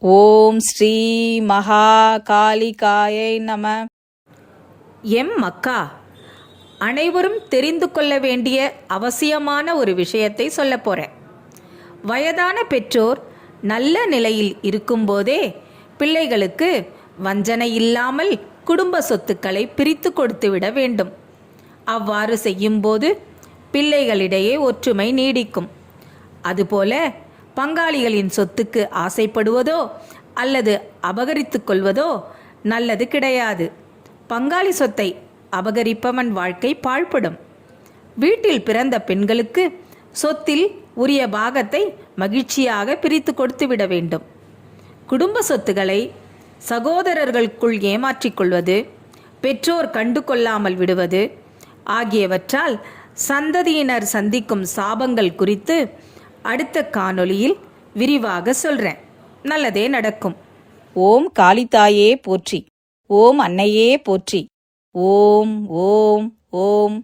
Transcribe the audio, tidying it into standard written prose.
ஓம் ஸ்ரீ மகா காளிகாயை நம. மக்கா, அனைவரும் தெரிந்து கொள்ள வேண்டிய அவசியமான ஒரு விஷயத்தை சொல்ல போகிறேன். வயதான பெற்றோர் நல்ல நிலையில் இருக்கும்போதே பிள்ளைகளுக்கு வஞ்சனை இல்லாமல் குடும்ப சொத்துக்களை பிரித்து கொடுத்துவிட வேண்டும். அவ்வாறு செய்யும்போது பிள்ளைகளிடையே ஒற்றுமை நீடிக்கும். அதுபோல பங்காளிகளின் சொத்துக்கு ஆசைப்படுவதோ அல்லது அபகரித்து கொள்வதோ நல்லது கிடையாது. பங்காளி சொத்தை அபகரிப்பவன் வாழ்க்கை பாழ்படும். வீட்டில் பிறந்த பெண்களுக்கு சொத்தில் உரிய பாகத்தை மகிழ்ச்சியாக பிரித்து கொடுத்துவிட வேண்டும். குடும்ப சொத்துக்களை சகோதரர்களுக்குள் ஏமாற்றிக்கொள்வது, பெற்றோர் கண்டு கொள்ளாமல் விடுவது ஆகியவற்றால் சந்ததியினர் சந்திக்கும் சாபங்கள் குறித்து அடுத்த காணொளியில் விரிவாக சொல்றேன். நல்லதே நடக்கும். ஓம் காளிதாயே போற்றி. ஓம் அன்னையே போற்றி. ஓம் ஓம் ஓம்.